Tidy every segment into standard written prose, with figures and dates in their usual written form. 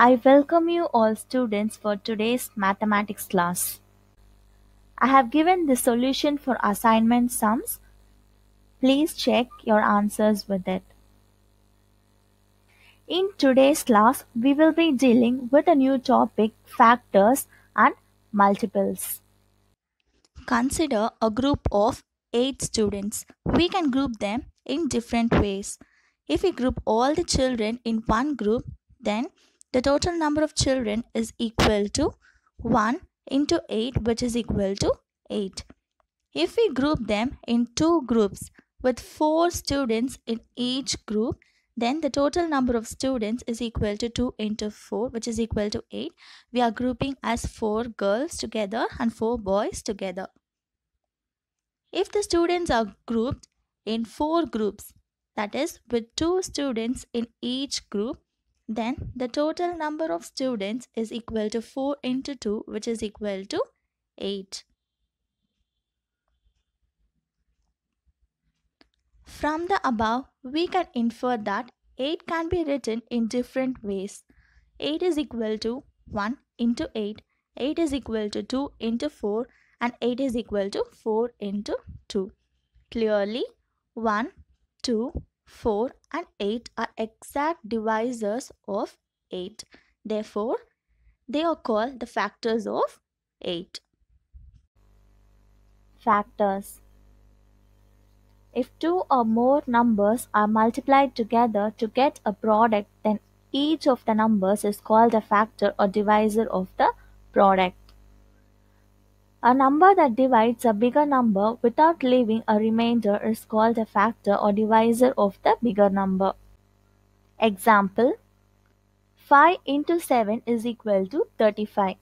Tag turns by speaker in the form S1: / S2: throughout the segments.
S1: I welcome you all students for today's mathematics class. I have given the solution for assignment sums. Please check your answers with it. In today's class, we will be dealing with a new topic, factors and multiples. Consider a group of 8 students. We can group them in different ways. If we group all the children in one group, then the total number of children is equal to 1 into 8, which is equal to 8. If we group them in two groups with 4 students in each group, then the total number of students is equal to 2 into 4, which is equal to 8. We are grouping as 4 girls together and 4 boys together. If the students are grouped in 4 groups, that is with 2 students in each group, then the total number of students is equal to 4 into 2, which is equal to 8. From the above, we can infer that 8 can be written in different ways. 8 is equal to 1 into 8, 8 is equal to 2 into 4, and 8 is equal to 4 into 2. Clearly, 1, 2, 4 and 8 are exact divisors of 8. Therefore, they are called the factors of 8. Factors. If two or more numbers are multiplied together to get a product, then each of the numbers is called a factor or divisor of the product. A number that divides a bigger number without leaving a remainder is called a factor or divisor of the bigger number. Example: 5 into 7 is equal to 35.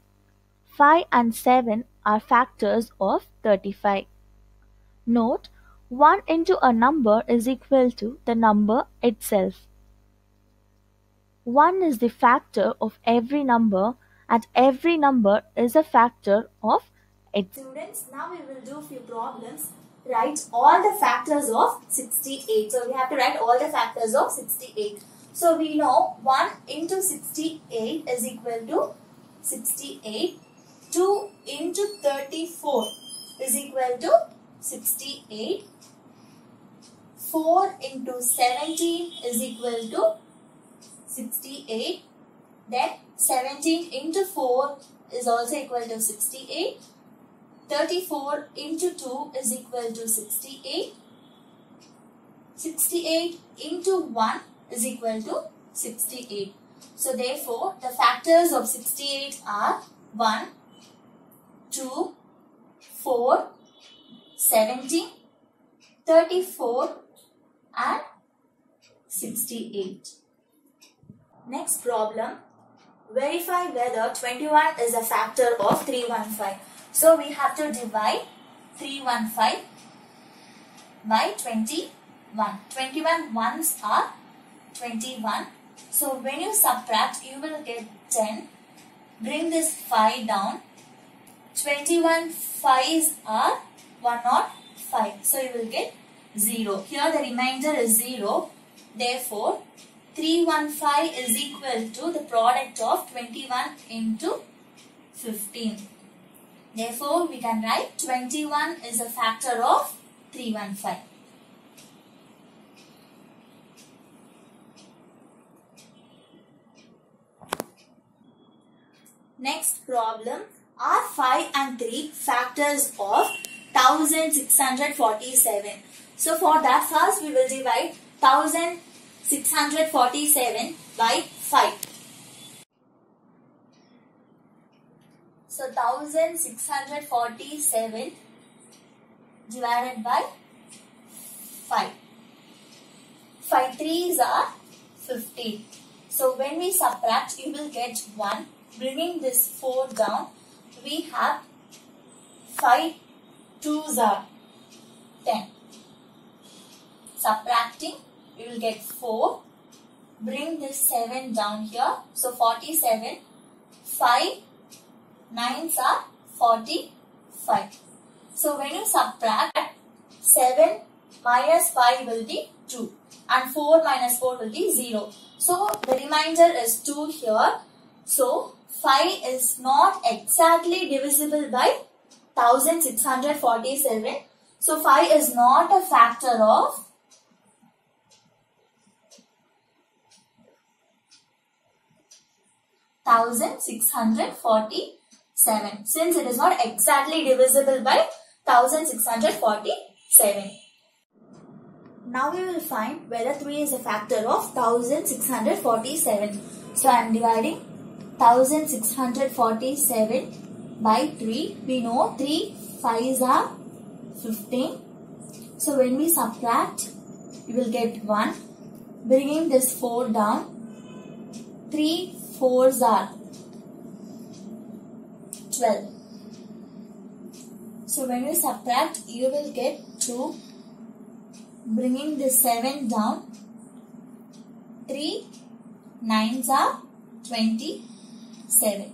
S1: 5 and 7 are factors of 35. Note, 1 into a number is equal to the number itself. 1 is the factor of every number and every number is a factor of itself. Students, now we will do few problems. Write all the factors of 68. So we have to write all the factors of 68. So we know 1 into 68 is equal to 68. 2 into 34 is equal to 68. 4 into 17 is equal to 68. Then 17 into 4 is also equal to 68. 34 into 2 is equal to 68. 68 into 1 is equal to 68. So therefore, the factors of 68 are 1, 2, 4, 17, 34 and 68. Next problem. Verify whether 21 is a factor of 315. So we have to divide 315 by 21. 21 ones are 21. So when you subtract, you will get 10. Bring this 5 down. 21 5s are 105. So you will get 0. Here the remainder is 0. Therefore, 315 is equal to the product of 21 into 15. Therefore, we can write 21 is a factor of 315. Next problem. Are 5 and 3 factors of 1647? So for that, first we will divide 1647 by 5. So 1647 divided by 5. 5 3s are 15. So when we subtract, you will get 1. Bringing this 4 down, we have 5 2s are 10. Subtracting, we will get 4. Bring this 7 down here. So 47. 5 9s are 45. So when you subtract, 7 minus 5 will be 2. And 4 minus 4 will be 0. So the remainder is 2 here. So 5 is not exactly divisible by 1647. So 5 is not a factor of 1647, since it is not exactly divisible by 1647. Now we will find whether 3 is a factor of 1647. So I am dividing 1647 by 3. We know 3 5s are 15. So when we subtract, we will get 1. Bringing this 4 down, 3 4s are 12. So when you subtract, you will get 2. Bringing this 7 down, 3 9s are 27.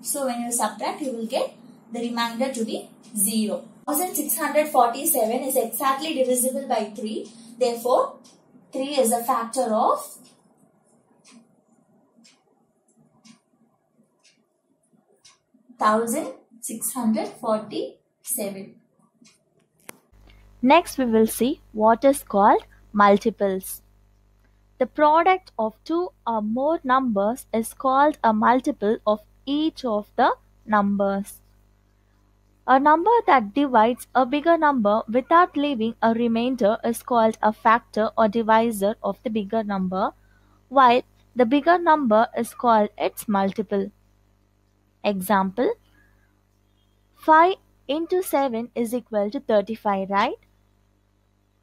S1: So when you subtract, you will get the remainder to be 0. 1647 is exactly divisible by 3. Therefore, 3 is a factor of 1647. Next, we will see what is called multiples. The product of two or more numbers is called a multiple of each of the numbers. A number that divides a bigger number without leaving a remainder is called a factor or divisor of the bigger number, while the bigger number is called its multiple. Example: 5 into 7 is equal to 35, right?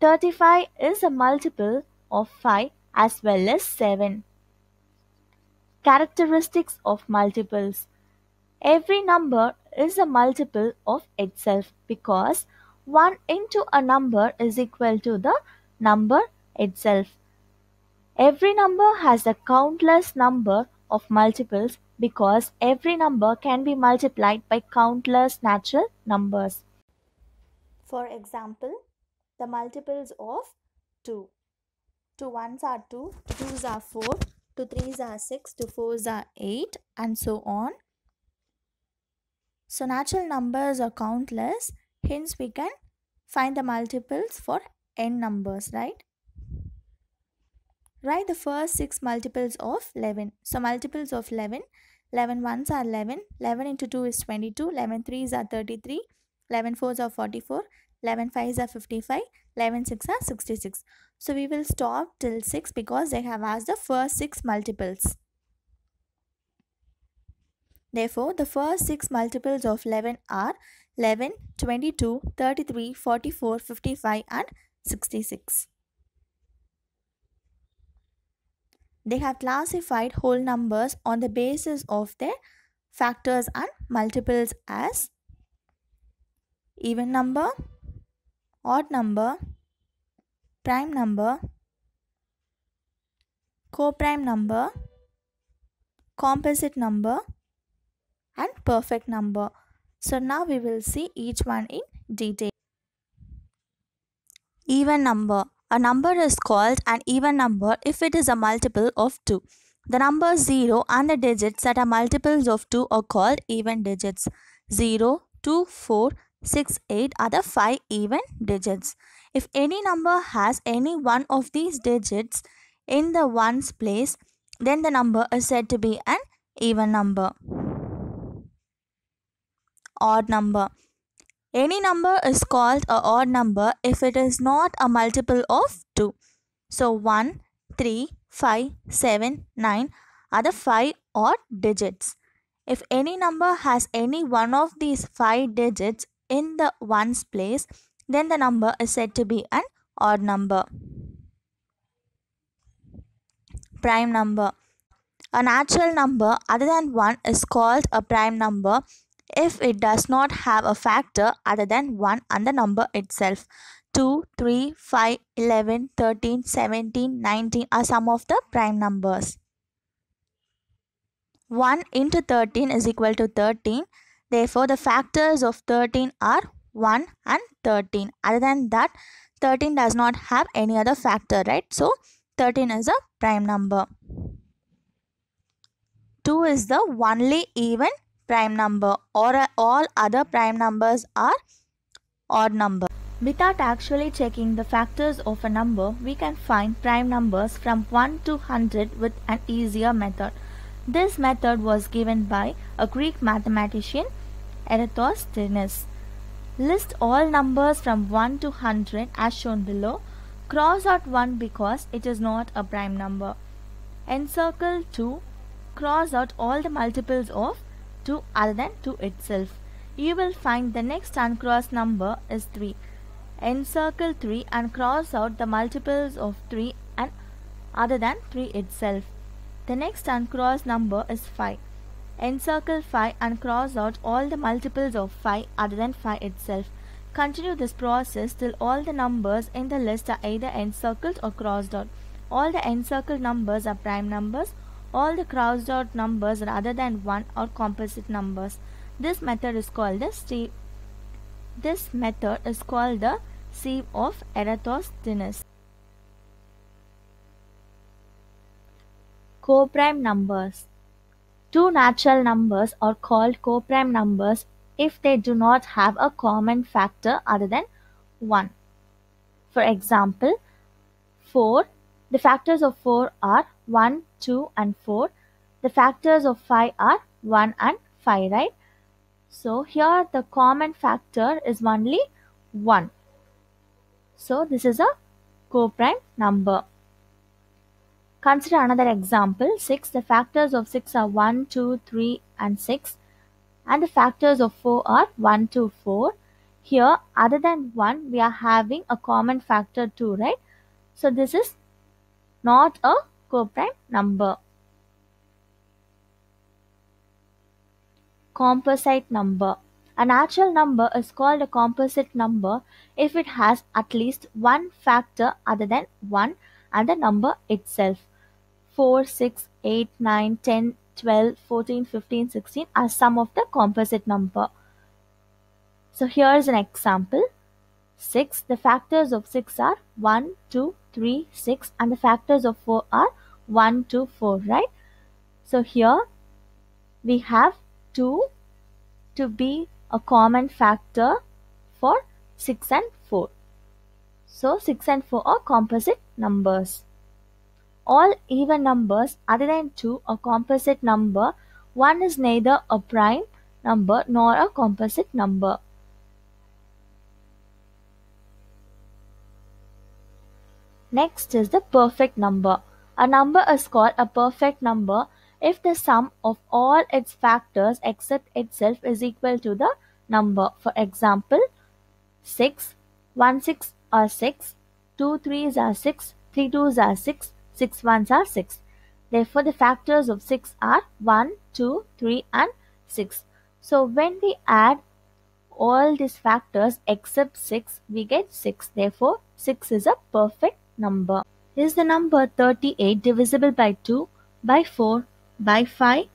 S1: 35 is a multiple of 5 as well as 7. Characteristics of multiples. Every number is a multiple of itself because 1 into a number is equal to the number itself. Every number has a countless number of multiples because every number can be multiplied by countless natural numbers. For example, the multiples of 2. 2 ones are 2, 2 twos are 4, 2 threes are 6, 2 fours are 8, and so on. So natural numbers are countless, hence we can find the multiples for n numbers, right? Write the first 6 multiples of 11. So multiples of 11, 11 ones are 11, 11 into 2 is 22, 11 threes are 33, 11 fours are 44, 11 fives are 55, 11 six are 66. So we will stop till 6 because they have asked the first 6 multiples. Therefore, the first 6 multiples of 11 are 11, 22, 33, 44, 55 and 66. They have classified whole numbers on the basis of their factors and multiples as even number, odd number, prime number, co-prime number, composite number and perfect number. So now we will see each one in detail. Even number. A number is called an even number if it is a multiple of 2. The numbers 0 and the digits that are multiples of 2 are called even digits. 0, 2, 4, 6, 8 are the 5 even digits. If any number has any one of these digits in the ones place, then the number is said to be an even number. Odd number. Any number is called an odd number if it is not a multiple of 2. So 1, 3, 5, 7, 9 are the 5 odd digits. If any number has any one of these 5 digits in the ones place, then the number is said to be an odd number. Prime number. A natural number other than 1 is called a prime number if it does not have a factor other than 1 and the number itself. 2, 3, 5, 11, 13, 17, 19 are some of the prime numbers. 1 into 13 is equal to 13. Therefore, the factors of 13 are 1 and 13. Other than that, 13 does not have any other factor, right? So, 13 is a prime number. is the only even prime number, or all other prime numbers are odd numbers. Without actually checking the factors of a number, we can find prime numbers from 1 to 100 with an easier method. This method was given by a Greek mathematician, Eratosthenes. List all numbers from 1 to 100 as shown below. Cross out 1 because it is not a prime number. Encircle 2. Cross out all the multiples of 2 other than 2 itself. You will find the next uncrossed number is 3. Encircle 3 and cross out the multiples of 3 and other than 3 itself. The next uncrossed number is 5. Encircle 5 and cross out all the multiples of 5 other than 5 itself. Continue this process till all the numbers in the list are either encircled or crossed out. All the encircled numbers are prime numbers. All the crossed out numbers are other than 1 or composite numbers. This method is called the sieve of Eratosthenes. Coprime numbers. Two natural numbers are called coprime numbers if they do not have a common factor other than 1. For example, 4. The factors of 4 are 1, 2 and 4. The factors of 5 are 1 and 5, right? So here the common factor is only 1. So this is a coprime number. Consider another example, 6. The factors of 6 are 1, 2, 3 and 6. And the factors of 4 are 1, 2, 4. Here other than 1 we are having a common factor 2, right? So this is not a coprime number. Composite number. A natural number is called a composite number if it has at least one factor other than 1 and the number itself. 4, 6, 8, 9, 10, 12, 14, 15, 16 are some of the composite number. So here is an example. 6. The factors of 6 are 1, 2, 3, 6 and the factors of 4 are 1, 2, 4, right? So here we have 2 to be a common factor for 6 and 4. So 6 and 4 are composite numbers. All even numbers other than 2 are composite number. 1 is neither a prime number nor a composite number. Next is the perfect number. A number is called a perfect number if the sum of all its factors except itself is equal to the number. For example, 6, 1 6 are 6, 2 3s are 6, 3 2s are 6, 6 1s are 6. Therefore, the factors of 6 are 1, 2, 3 and 6. So, when we add all these factors except 6, we get 6. Therefore, 6 is a perfect number. Is the number 38 divisible by 2, by 4, by 5?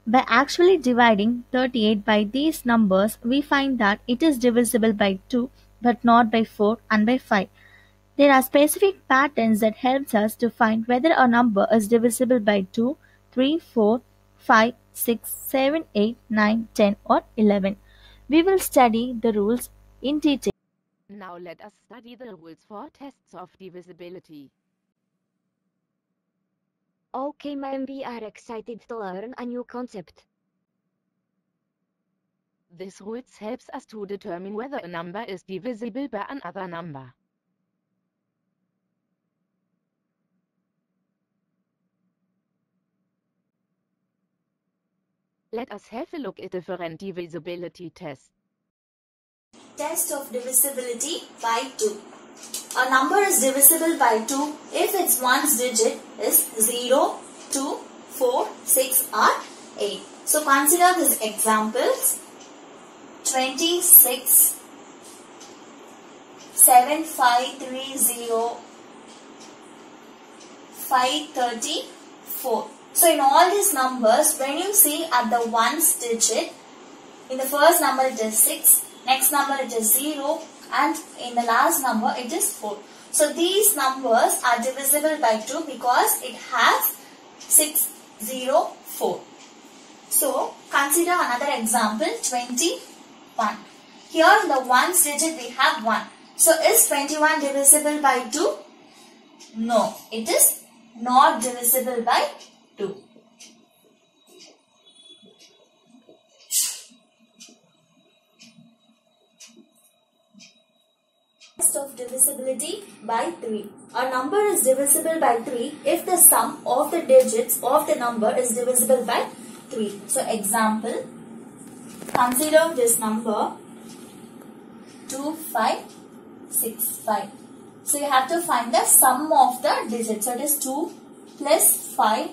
S1: By actually dividing 38 by these numbers, we find that it is divisible by 2 but not by 4 and by 5. There are specific patterns that helps us to find whether a number is divisible by 2, 3, 4, 5, 6, 7, 8, 9, 10 or 11. We will study the rules in detail.
S2: Now let us study the rules for tests of divisibility.
S3: Okay, ma'am, we are excited to learn a new concept.
S2: This rules helps us to determine whether a number is divisible by another number. Let us have a look at different divisibility tests.
S1: Test of divisibility by 2. A number is divisible by 2 if its ones digit is 0, 2, 4, 6 or 8. So consider these examples. 26, 7530, 534. So in all these numbers, when you see at the ones digit, in the first number it is 6, next number it is 0 and in the last number it is 4. So these numbers are divisible by 2 because it has 6, 0, 4. So consider another example, 21. Here in the ones digit we have 1. So is 21 divisible by 2? No, it is not divisible by 2. Test of divisibility by 3. A number is divisible by 3 if the sum of the digits of the number is divisible by 3. So example, consider this number 2565. So you have to find the sum of the digits. So it is 2 plus 5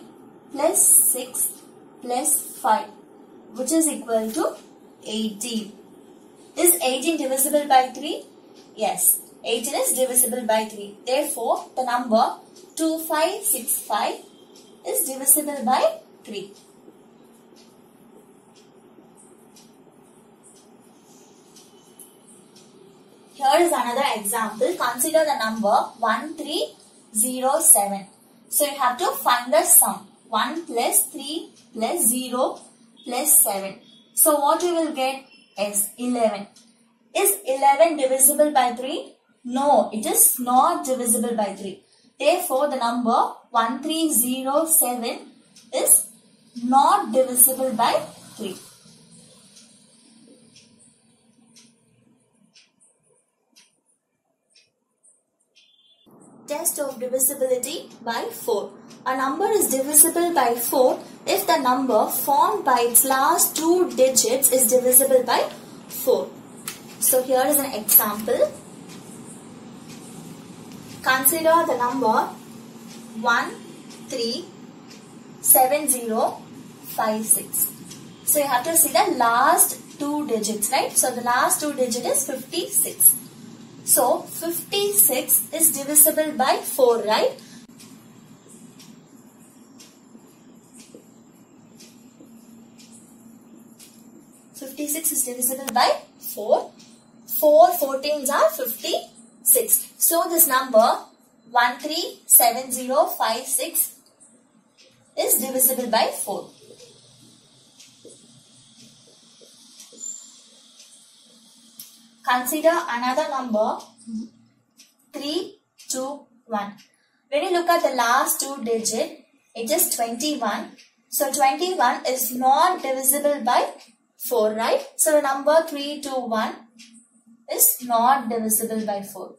S1: plus 6 plus 5, which is equal to 18. Is 18 divisible by 3? Yes, 18 is divisible by 3. Therefore, the number 2565 is divisible by 3. Here is another example. Consider the number 1307. So you have to find the sum. 1 plus 3 plus 0 plus 7. So what you will get is 11. Is 11 divisible by 3? No, it is not divisible by 3. Therefore, the number 1307 is not divisible by 3. Test of divisibility by 4. A number is divisible by 4 if the number formed by its last two digits is divisible by 4. So here is an example. Consider the number 137056. So you have to see the last two digits, right? So the last two digit is 56. So 56 is divisible by 4, right? Is divisible by 4. 4 14s are 56. So this number 137056 is divisible by 4. Consider another number 321. When you look at the last two digits, it is 21. So 21 is not divisible by 4, right? So the number 321 is not divisible by 4.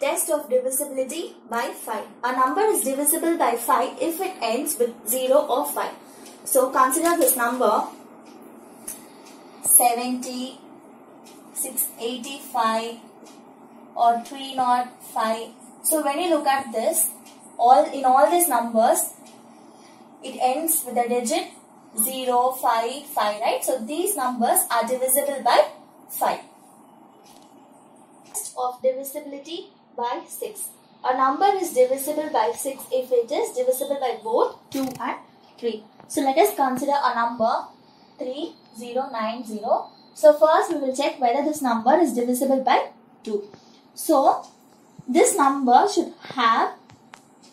S1: Test of divisibility by 5. A number is divisible by 5 if it ends with 0 or 5. So consider this number 70, 685 or 305. So when you look at this, in all these numbers, it ends with the digit 0, 5, 5, right? So these numbers are divisible by 5. Test of divisibility by 6. A number is divisible by 6 if it is divisible by both 2 and 3. So let us consider a number 3090. So first we will check whether this number is divisible by 2. So this number should have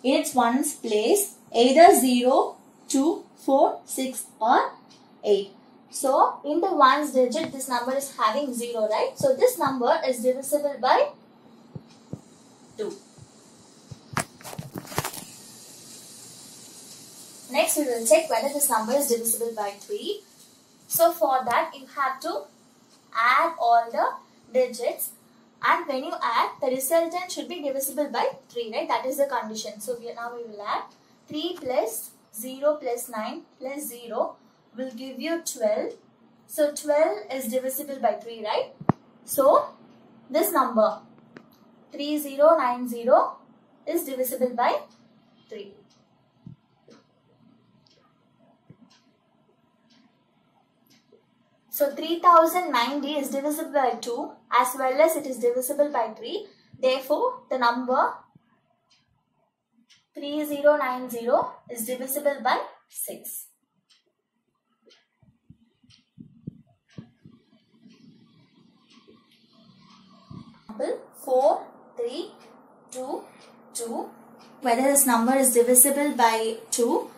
S1: in its ones place either 0, 2, 4, 6 or 8. So in the ones digit this number is having 0, right? So this number is divisible by 2. Next we will check whether this number is divisible by 3. So for that you have to add all the digits, and when you add, the resultant should be divisible by 3, right? That is the condition. So now we will add 3 plus 0 plus 9 plus 0 will give you 12. So 12 is divisible by 3, right? So this number 3090 is divisible by 3. So 3090 is divisible by 2 as well as it is divisible by 3. Therefore, the number 3090 is divisible by 6. 4 3, 2, 2. Whether this number is divisible by 2.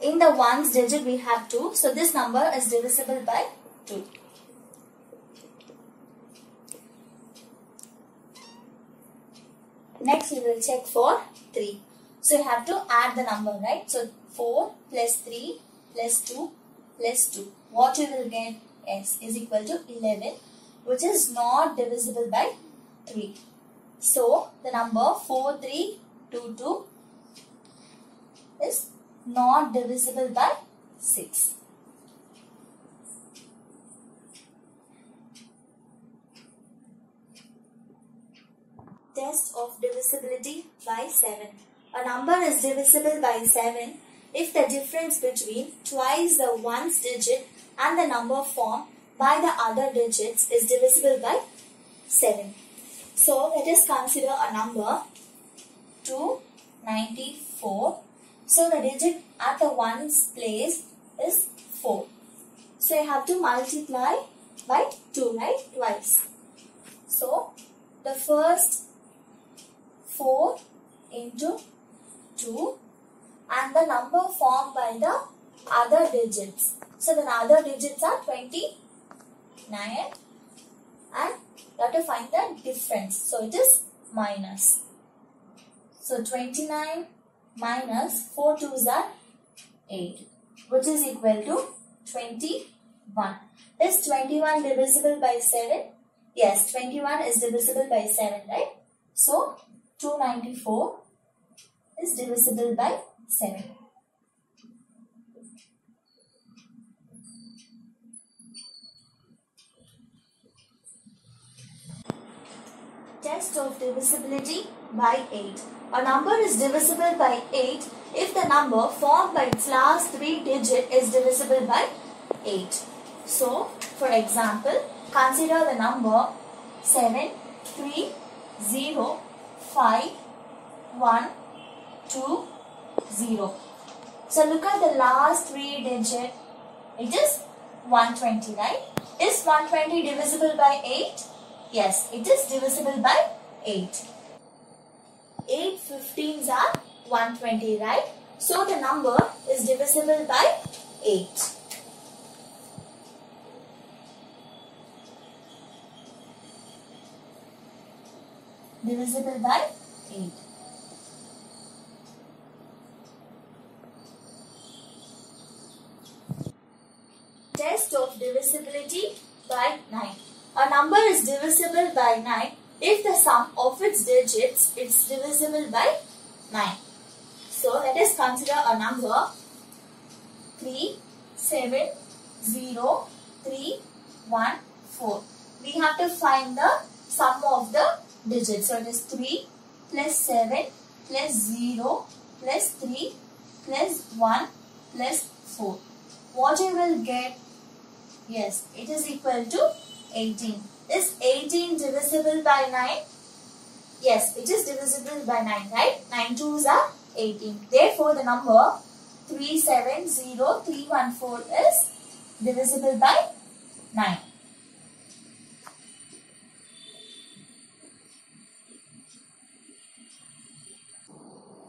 S1: In the ones digit we have 2. So this number is divisible by 2. Next we will check for 3. So you have to add the number, right? So 4 plus 3 plus 2 plus 2. What you will get is equal to 11, which is not divisible by 3. So the number 4322 is not divisible by 6. Test of divisibility by 7. A number is divisible by 7 if the difference between twice the ones digit and the number formed by the other digits is divisible by 7. So let us consider a number 294. So the digit at the ones place is 4. So you have to multiply by 2, right? Twice. So the first 4 into 2 and the number formed by the other digits. So the other digits are 29 and you have to find the difference. So it is minus. So 29 minus 4 2s are 8, which is equal to 21. Is 21 divisible by 7? Yes, 21 is divisible by 7, right? So 294 is divisible by 7. Test of divisibility by 8. A number is divisible by 8 if the number formed by its last 3 digits is divisible by 8. So, for example, consider the number 7, 3, 0, 5, 1, 2, 0. So look at the last 3 digits. It is 120, right? Is 120 divisible by 8? Yes, it is divisible by 8. 8 15s are 120, right? So the number is divisible by 8. Divisible by 8. Test of divisibility by 9. A number is divisible by 9 if the sum of its digits is divisible by 9. So let us consider a number 3, 7, 0, 3, 1, 4. We have to find the sum of the digits. So it is 3 plus 7 plus 0 plus 3 plus 1 plus 4. What you will get? Yes, it is equal to 18. Is 18 divisible by 9? Yes, it is divisible by 9, right? 9 2s are 18. Therefore, the number 370314 is divisible by 9.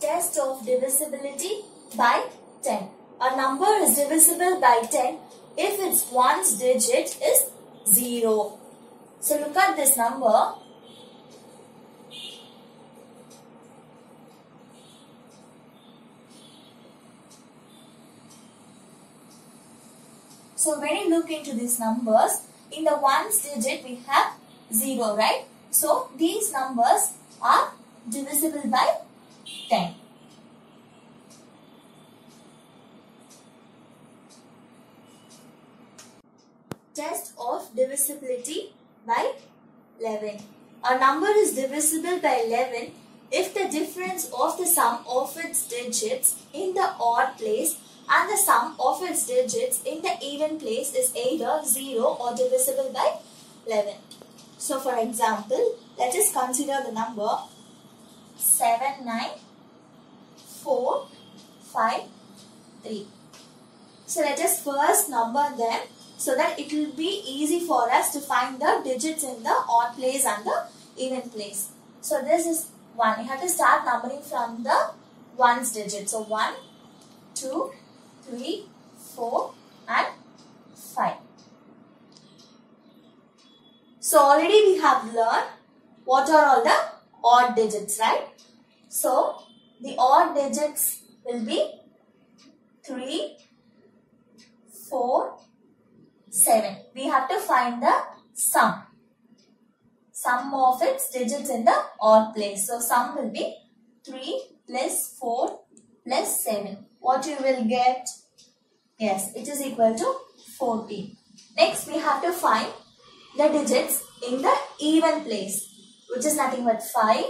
S1: Test of divisibility by 10. A number is divisible by 10 if its ones digit is 0. So look at this number. So when you look into these numbers, in the ones digit we have 0, right? So these numbers are divisible by 10. Test of divisibility by 11. A number is divisible by 11 if the difference of the sum of its digits in the odd place and the sum of its digits in the even place is either 0 or divisible by 11. So for example, let us consider the number 79453. So let us first number them so that it will be easy for us to find the digits in the odd place and the even place. So this is 1. You have to start numbering from the ones digit. So 1, 2, 3, 4 and 5. So already we have learned what are all the odd digits, right? So the odd digits will be 3, 4, 7. We have to find the sum of its digits in the odd place. So sum will be 3 plus 4 plus 7. What you will get? Yes, it is equal to 14. Next we have to find the digits in the even place, which is nothing but 5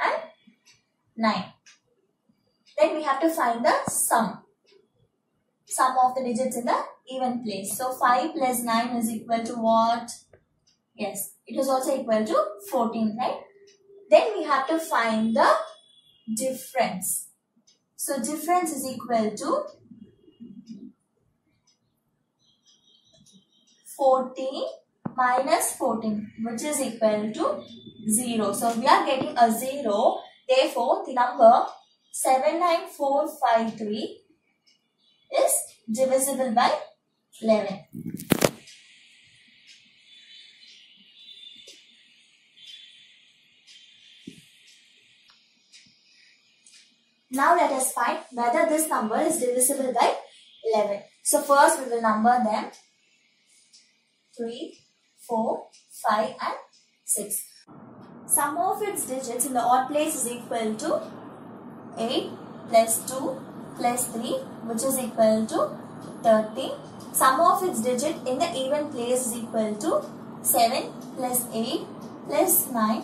S1: and 9. Then we have to find the sum of the digits in the even place. So 5 plus 9 is equal to what? Yes, it is also equal to 14, right? Then we have to find the difference. So difference is equal to 14 minus 14, which is equal to 0. So we are getting a 0. Therefore, the number 79453 is divisible by 11. Now let us find whether this number is divisible by 11. So first we will number them 3, 4, 5 and 6. Sum of its digits in the odd place is equal to 8 plus 2 plus 3, which is equal to 13. Sum of its digit in the even place is equal to 7 plus 8 plus 9,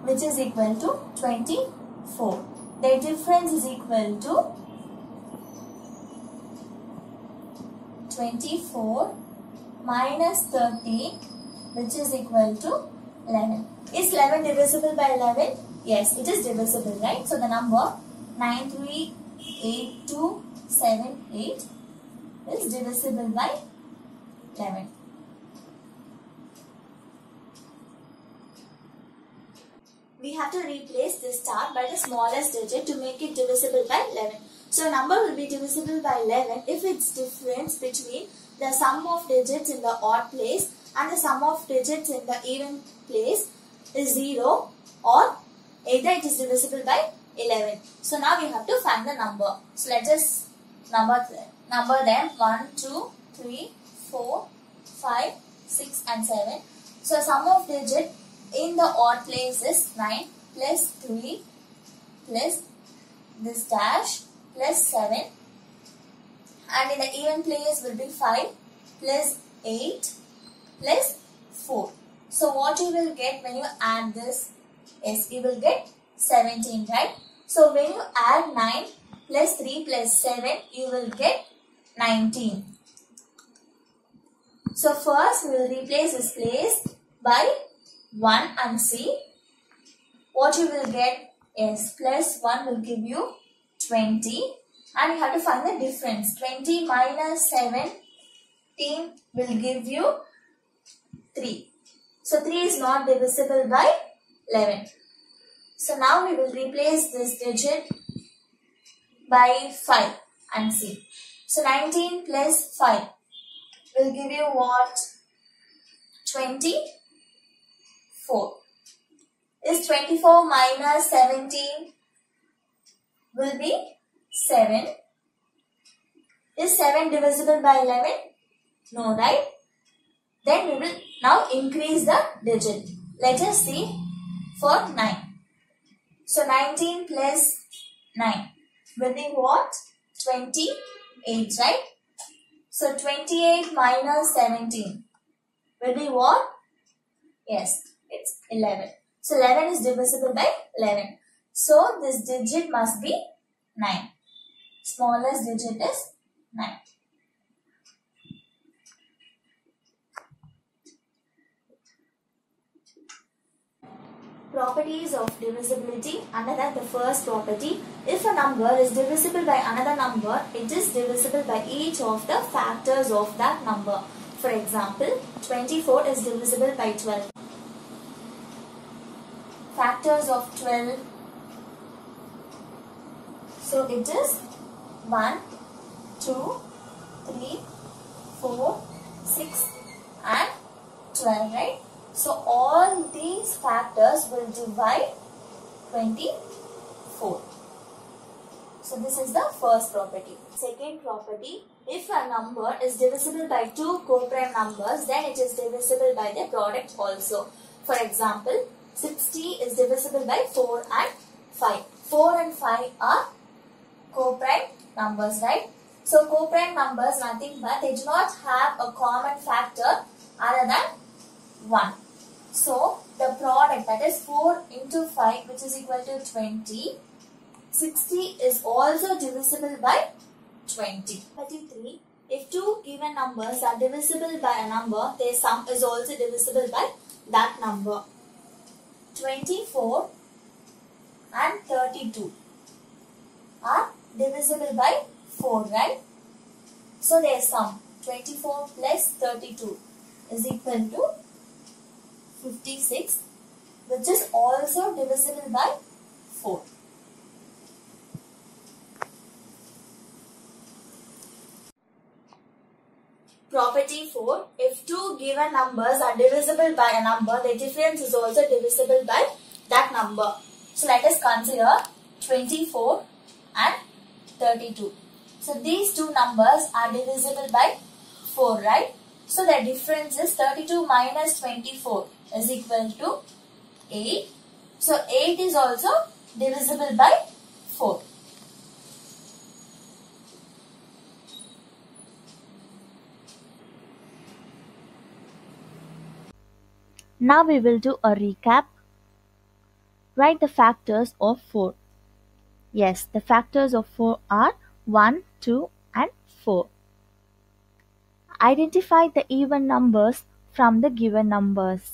S1: which is equal to 24. Their difference is equal to 24 minus 13, which is equal to 11. Is 11 divisible by 11? Yes, it is divisible, right? So the number 93828 is divisible by 11. We have to replace this star by the smallest digit to make it divisible by 11. So a number will be divisible by 11 if its difference between the sum of digits in the odd place and the sum of digits in the even place is 0, or either it is divisible by 11. So now we have to find the number. So let us number them 1, 2, 3, 4, 5, 6 and 7. So sum of digit in the odd place is 9 plus 3 plus this dash plus 7, and in the even place will be 5 plus 8 plus 4. So what you will get when you add this? Yes, you will get 17, right? So when you add 9 plus 3 plus 7, you will get 19. So first we will replace this place by 1 and see. What you will get is plus 1 will give you 20, and you have to find the difference. 20 minus 17 will give you 3. So 3 is not divisible by 11. So now we will replace this digit by 5 and see. So 19 plus 5 will give you what? 24. Is 24 minus 17 will be 7. Is 7 divisible by 11? No, right? Then we will now increase the digit. Let us see for 9. So 19 plus 9 will be what? 28, right? So 28 minus 17 will be what? Yes, it's 11. So 11 is divisible by 11. So this digit must be 9. Smallest digit is 9. Properties of divisibility. Under the first property, if a number is divisible by another number, it is divisible by each of the factors of that number. For example, 24 is divisible by 12. factors of 12. So it is 1, 2, 3, 4, 6 and 12, right? So all these factors will divide 24. So this is the first property. Second property, if a number is divisible by two co-prime numbers, then it is divisible by the product also. For example, 60 is divisible by 4 and 5. 4 and 5 are co-prime numbers, right? So co-prime numbers nothing but they do not have a common factor other than 1. So the product, that is 4 into 5, which is equal to 20. 60 is also divisible by 20. 33. If two given numbers are divisible by a number, their sum is also divisible by that number. 24 and 32 are divisible by 4, right? So their sum 24 plus 32 is equal to 56, which is also divisible by 4. Property 4. If two given numbers are divisible by a number, the difference is also divisible by that number. So let us consider 24 and 32. So these two numbers are divisible by 4, right? So the difference is 32 minus 24 is equal to 8. So 8 is also divisible by 4. Now we will do a recap. Write the factors of 4. Yes, the factors of 4 are 1, 2 and 4. Identify the even numbers from the given numbers.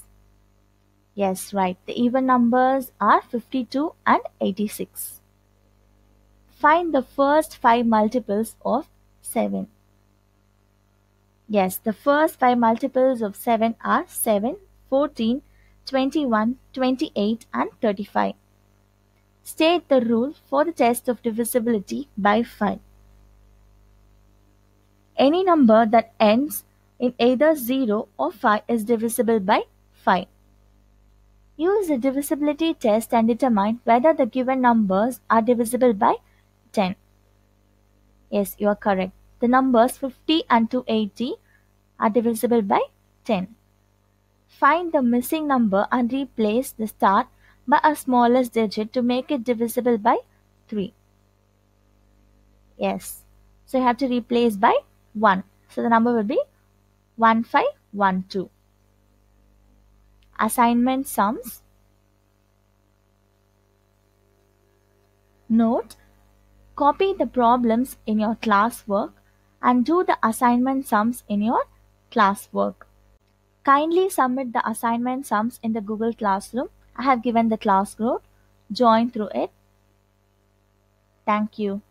S1: Yes, right. The even numbers are 52 and 86. Find the first 5 multiples of 7. Yes, the first 5 multiples of 7 are 7, 14, 21, 28 and 35. State the rule for the test of divisibility by 5. Any number that ends in either 0 or 5 is divisible by 5. Use the divisibility test and determine whether the given numbers are divisible by 10. Yes, you are correct. The numbers 50 and 280 are divisible by 10. Find the missing number and replace the start by a smallest digit to make it divisible by 3. Yes. So you have to replace by 1. So the number will be 1512. Assignment sums. Note: copy the problems in your classwork and do the assignment sums in your classwork. Kindly submit the assignment sums in the Google Classroom. I have given the class code. Join through it. Thank you.